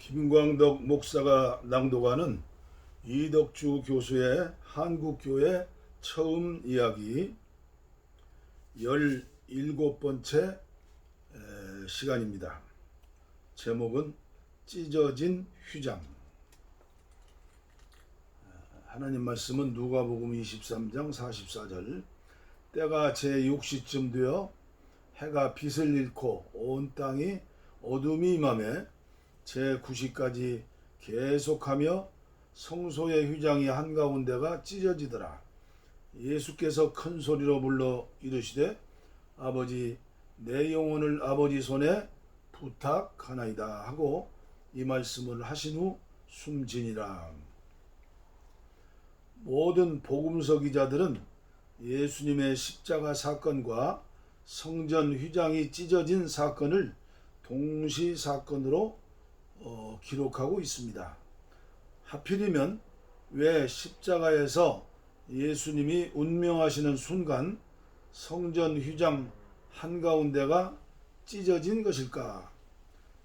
김광덕 목사가 낭독하는 이덕주 교수의 한국교회 처음 이야기 17번째 시간입니다. 제목은 찢어진 휘장. 하나님 말씀은 누가복음 23장 44절. 때가 제6시쯤 되어 해가 빛을 잃고 온 땅이 어둠이 임하매 제9시까지 계속하며 성소의 휘장이 한가운데가 찢어지더라. 예수께서 큰 소리로 불러 이르시되 아버지 내 영혼을 아버지 손에 부탁하나이다 하고 이 말씀을 하신 후 숨지니라. 모든 복음서 기자들은 예수님의 십자가 사건과 성전 휘장이 찢어진 사건을 동시 사건으로 기록하고 있습니다. 하필이면 왜 십자가에서 예수님이 운명하시는 순간 성전 휘장 한가운데가 찢어진 것일까?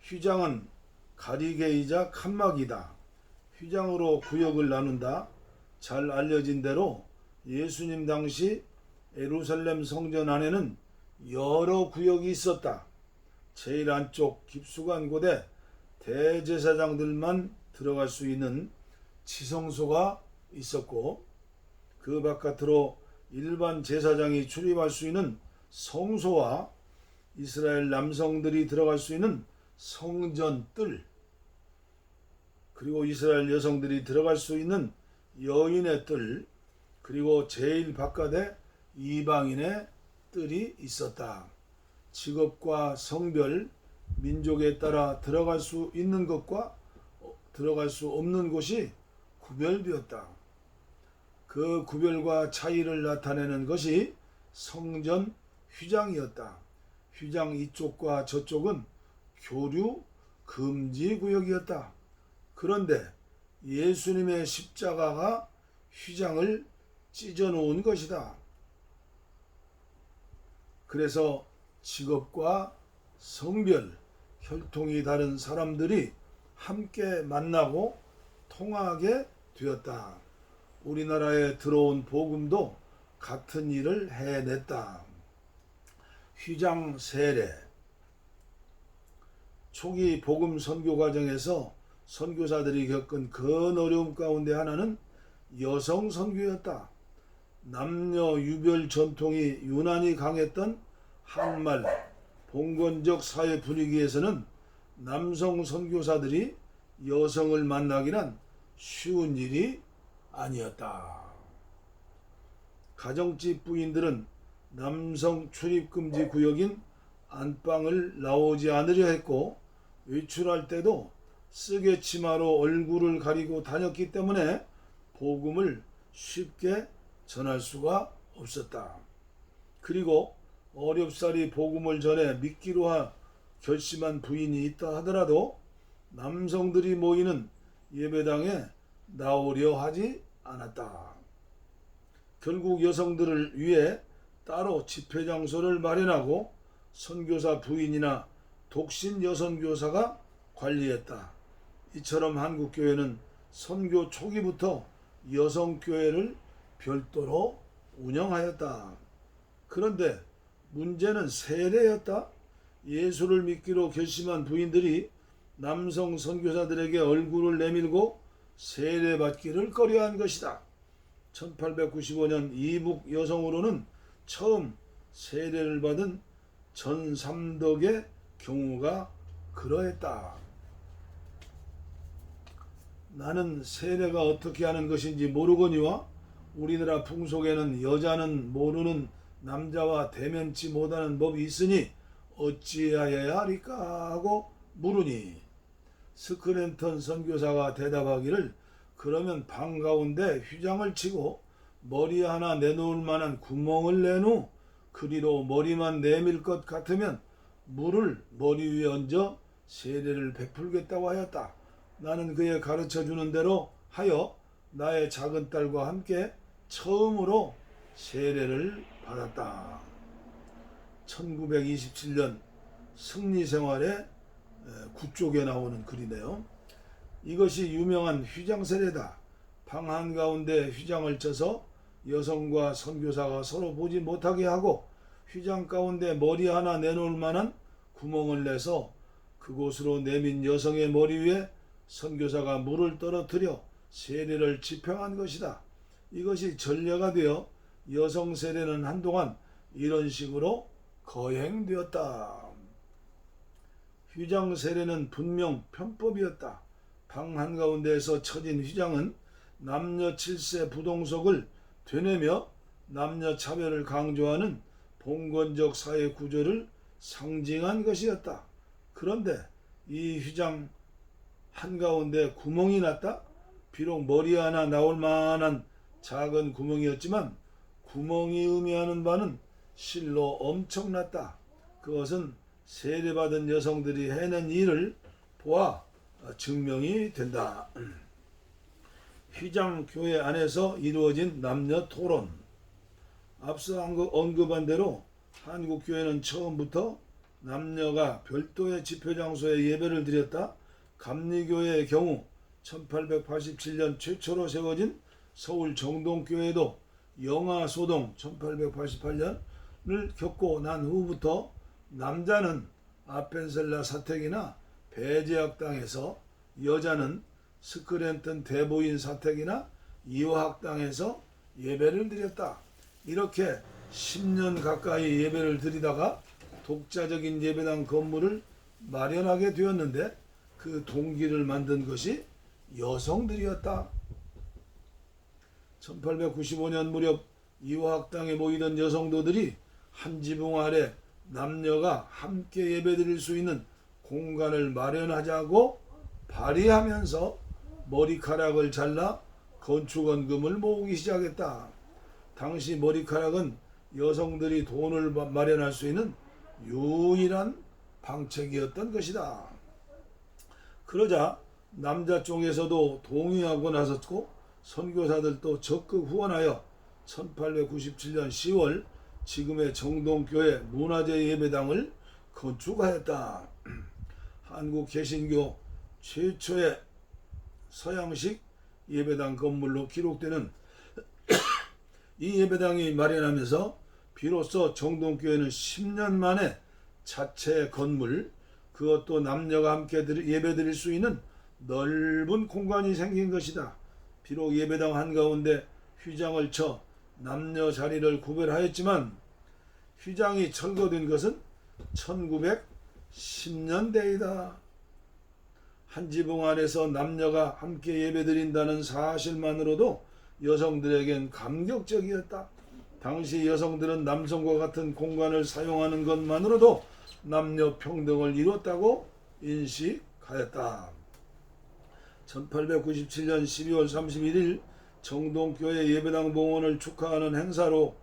휘장은 가리개이자 칸막이다. 휘장으로 구역을 나눈다. 잘 알려진 대로 예수님 당시 예루살렘 성전 안에는 여러 구역이 있었다. 제일 안쪽 깊숙한 곳에 대제사장들만 들어갈 수 있는 지성소가 있었고, 그 바깥으로 일반 제사장이 출입할 수 있는 성소와 이스라엘 남성들이 들어갈 수 있는 성전뜰, 그리고 이스라엘 여성들이 들어갈 수 있는 여인의 뜰, 그리고 제일 바깥에 이방인의 뜰이 있었다. 직업과 성별, 민족에 따라 들어갈 수 있는 것과 들어갈 수 없는 곳이 구별되었다. 그 구별과 차이를 나타내는 것이 성전 휘장이었다. 휘장 이쪽과 저쪽은 교류 금지 구역이었다. 그런데 예수님의 십자가가 휘장을 찢어놓은 것이다. 그래서 직업과 성별, 혈통이 다른 사람들이 함께 만나고 통하게 되었다. 우리나라에 들어온 복음도 같은 일을 해냈다. 휘장 세례. 초기 복음 선교 과정에서 선교사들이 겪은 큰 어려움 가운데 하나는 여성 선교였다. 남녀 유별 전통이 유난히 강했던 한말 봉건적 사회 분위기에서는 남성 선교사들이 여성을 만나기란 쉬운 일이 아니었다. 가정집 부인들은 남성 출입금지 구역인 안방을 나오지 않으려 했고, 외출할 때도 쓰개 치마로 얼굴을 가리고 다녔기 때문에 복음을 쉽게 전할 수가 없었다. 그리고 어렵사리 복음을 전해 믿기로 결심한 부인이 있다 하더라도 남성들이 모이는 예배당에 나오려 하지 않았다. 결국 여성들을 위해 따로 집회 장소를 마련하고 선교사 부인이나 독신 여선교사가 관리했다. 이처럼 한국교회는 선교 초기부터 여성교회를 별도로 운영하였다. 그런데 문제는 세례였다. 예수를 믿기로 결심한 부인들이 남성 선교사들에게 얼굴을 내밀고 세례받기를 꺼려한 것이다. 1895년 이북 여성으로는 처음 세례를 받은 전삼덕의 경우가 그러했다. 나는 세례가 어떻게 하는 것인지 모르거니와 우리나라 풍속에는 여자는 모르는 남자와 대면치 못하는 법이 있으니 어찌하여야 하리까 하고 물으니, 스크랜턴 선교사가 대답하기를 그러면 방 가운데 휘장을 치고 머리 하나 내놓을 만한 구멍을 낸 후 그리로 머리만 내밀 것 같으면 물을 머리 위에 얹어 세례를 베풀겠다고 하였다. 나는 그의 가르쳐주는 대로 하여 나의 작은 딸과 함께 처음으로 세례를 받았다. 1927년 승리생활의 9쪽에 나오는 글이네요. 이것이 유명한 휘장 세례다. 방 한가운데 휘장을 쳐서 여성과 선교사가 서로 보지 못하게 하고 휘장 가운데 머리 하나 내놓을 만한 구멍을 내서 그곳으로 내민 여성의 머리 위에 선교사가 물을 떨어뜨려 세례를 집행한 것이다. 이것이 전례가 되어 여성 세례는 한동안 이런 식으로 거행되었다. 휘장 세례는 분명 편법이었다. 방 한가운데에서 쳐진 휘장은 남녀 7세 부동석을 되뇌며 남녀 차별을 강조하는 봉건적 사회 구조를 상징한 것이었다. 그런데 이 휘장 한가운데 구멍이 났다. 비록 머리 하나 나올 만한 작은 구멍이었지만 구멍이 의미하는 바는 실로 엄청났다. 그것은 세례받은 여성들이 해낸 일을 보아 증명이 된다. 휘장 교회 안에서 이루어진 남녀 토론. 앞서 언급한 대로 한국 교회는 처음부터 남녀가 별도의 집회 장소에 예배를 드렸다. 감리교회의 경우 1887년 최초로 세워진 서울 정동교회도 영아소동 1888년을 겪고 난 후부터 남자는 아펜셀라 사택이나 배제학당에서, 여자는 스크랜턴 대보인 사택이나 이화학당에서 예배를 드렸다. 이렇게 10년 가까이 예배를 드리다가 독자적인 예배당 건물을 마련하게 되었는데 그 동기를 만든 것이 여성들이었다. 1895년 무렵 이화학당에 모이던 여성도들이 한 지붕 아래 남녀가 함께 예배드릴 수 있는 공간을 마련하자고 발의하면서 머리카락을 잘라 건축원금을 모으기 시작했다. 당시 머리카락은 여성들이 돈을 마련할 수 있는 유일한 방책이었던 것이다. 그러자 남자 쪽에서도 동의하고 나섰고 선교사들도 적극 후원하여 1897년 10월 지금의 정동교회 문화재 예배당을 건축하였다. 한국 개신교 최초의 서양식 예배당 건물로 기록되는 이 예배당이 마련하면서 비로소 정동교회는 10년 만에 자체 건물, 그것도 남녀가 함께 예배드릴 수 있는 넓은 공간이 생긴 것이다. 비록 예배당 한가운데 휘장을 쳐 남녀 자리를 구별하였지만 휘장이 철거된 것은 1910년대이다. 한 지붕 안에서 남녀가 함께 예배드린다는 사실만으로도 여성들에겐 감격적이었다. 당시 여성들은 남성과 같은 공간을 사용하는 것만으로도 남녀 평등을 이뤘다고 인식하였다. 1897년 12월 31일 정동교회 예배당 봉헌을 축하하는 행사로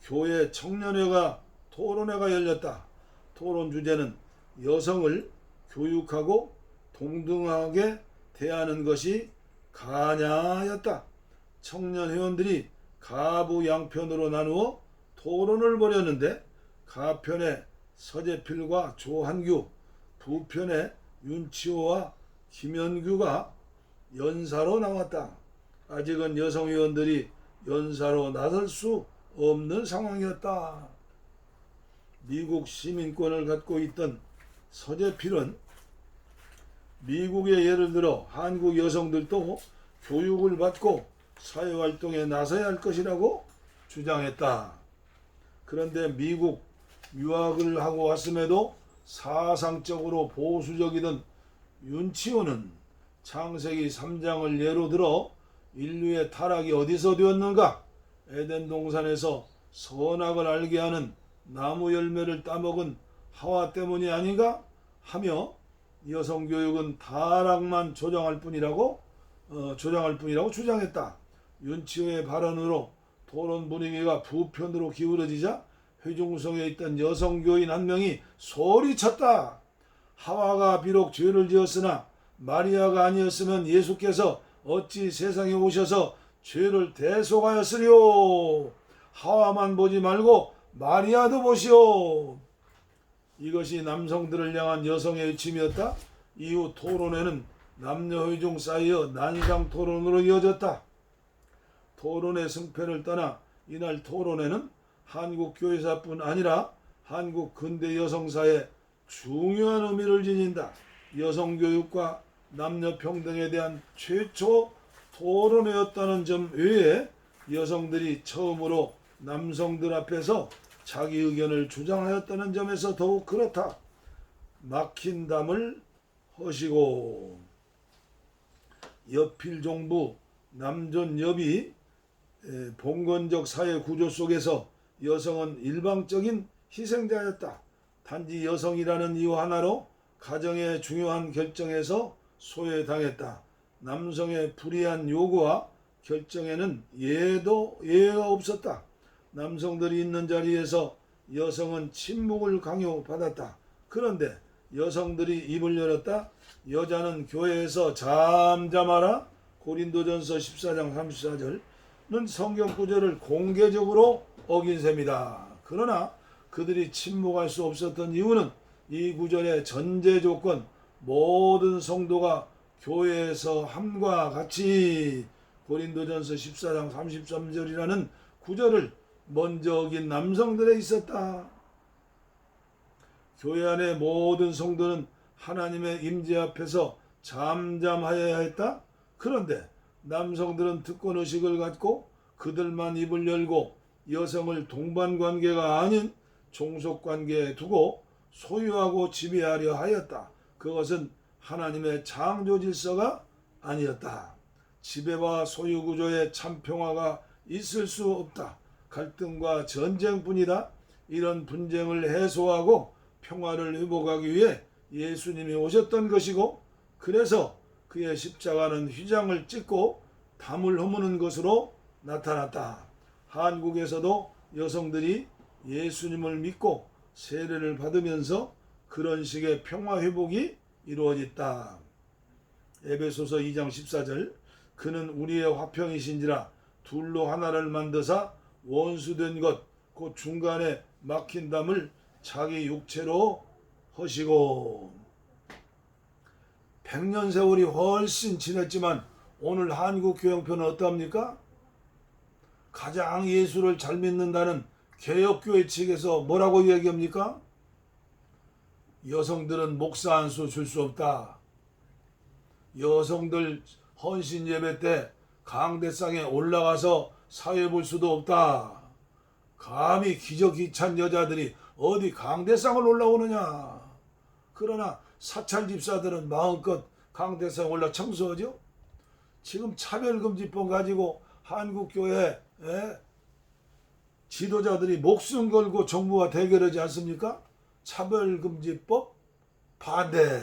교회 청년회가 토론회가 열렸다. 토론 주제는 여성을 교육하고 동등하게 대하는 것이 가냐였다. 청년 회원들이 가부 양편으로 나누어 토론을 벌였는데 가편에 서재필과 조한규, 부편에 윤치호와 김현규가 연사로 나왔다. 아직은 여성 회원들이 연사로 나설 수 없는 상황이었다. 미국 시민권을 갖고 있던 서재필은 미국의 예를 들어 한국 여성들도 교육을 받고 사회활동에 나서야 할 것이라고 주장했다. 그런데 미국 유학을 하고 왔음에도 사상적으로 보수적이던 윤치호는 창세기 3장을 예로 들어 인류의 타락이 어디서 되었는가? 에덴 동산에서 선악을 알게 하는 나무 열매를 따먹은 하와 때문이 아닌가? 하며 여성교육은 타락만 조장할 뿐이라고 주장했다. 윤치호의 발언으로 토론 분위기가 부편으로 기울어지자 회중석에 있던 여성교인 한 명이 소리쳤다. 하와가 비록 죄를 지었으나 마리아가 아니었으면 예수께서 어찌 세상에 오셔서 죄를 대속하였으리요. 하와만 보지 말고 마리아도 보시오. 이것이 남성들을 향한 여성의 외침이었다. 이후 토론회는 남녀회 중 쌓여 난상 토론으로 이어졌다. 토론의 승패를 떠나 이날 토론회는 한국 교회사뿐 아니라 한국 근대 여성사의 중요한 의미를 지닌다. 여성교육과 남녀평등에 대한 최초 토론회였다는 점 외에 여성들이 처음으로 남성들 앞에서 자기 의견을 주장하였다는 점에서 더욱 그렇다. 막힌 담을 허시고 여필종부 남존여비 봉건적 사회 구조 속에서 여성은 일방적인 희생자였다. 단지 여성이라는 이유 하나로 가정의 중요한 결정에서 소외당했다. 남성의 불이한 요구와 결정에는 예가 없었다. 남성들이 있는 자리에서 여성은 침묵을 강요받았다. 그런데 여성들이 입을 열었다. 여자는 교회에서 잠잠하라. 고린도전서 14장 34절은 성경 구절을 공개적으로 어긴 셈이다. 그러나 그들이 침묵할 수 없었던 이유는 이 구절의 전제 조건, 모든 성도가 교회에서 함과 같이 고린도전서 14장 33절이라는 구절을 먼저 어긴 남성들에 있었다. 교회 안의 모든 성도는 하나님의 임재 앞에서 잠잠하여야 했다. 그런데 남성들은 특권의식을 갖고 그들만 입을 열고 여성을 동반관계가 아닌 종속관계에 두고 소유하고 지배하려 하였다. 그것은 하나님의 창조 질서가 아니었다. 지배와 소유 구조의 참 평화가 있을 수 없다. 갈등과 전쟁뿐이다. 이런 분쟁을 해소하고 평화를 회복하기 위해 예수님이 오셨던 것이고, 그래서 그의 십자가는 휘장을 찢고 담을 허무는 것으로 나타났다. 한국에서도 여성들이 예수님을 믿고 세례를 받으면서 그런 식의 평화 회복이 이루어졌다. 에베소서 2장 14절 그는 우리의 화평이신지라 둘로 하나를 만드사 원수된 것 곧 중간에 막힌 담을 자기 육체로 허시고. 100년 세월이 훨씬 지났지만 오늘 한국교형편은 어떠합니까? 가장 예수를 잘 믿는다는 개혁교회 측에서 뭐라고 얘기합니까? 여성들은 목사 안수 줄 수 없다. 여성들 헌신 예배 때 강대상에 올라가서 사회 볼 수도 없다. 감히 기저귀 찬 여자들이 어디 강대상을 올라오느냐. 그러나 사찰 집사들은 마음껏 강대상 올라 청소하죠. 지금 차별금지법 가지고 한국교회 지도자들이 목숨 걸고 정부와 대결하지 않습니까? 차별금지법 반대.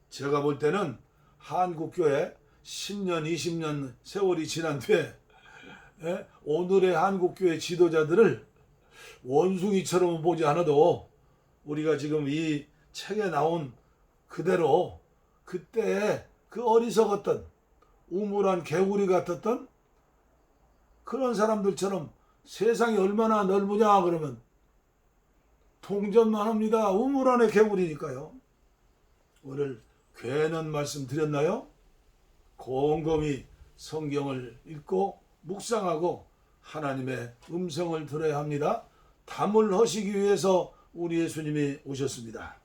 제가 볼 때는 한국교회 10년 20년 세월이 지난 뒤에 오늘의 한국교회 지도자들을 원숭이처럼 보지 않아도 우리가 지금 이 책에 나온 그대로 그때 그 어리석었던 우물한 개구리 같았던 그런 사람들처럼 세상이 얼마나 넓으냐 그러면 동전만 합니다. 우물 안의 개구리니까요. 오늘 괜한 말씀 드렸나요? 곰곰이 성경을 읽고 묵상하고 하나님의 음성을 들어야 합니다. 담을 허시기 위해서 우리 예수님이 오셨습니다.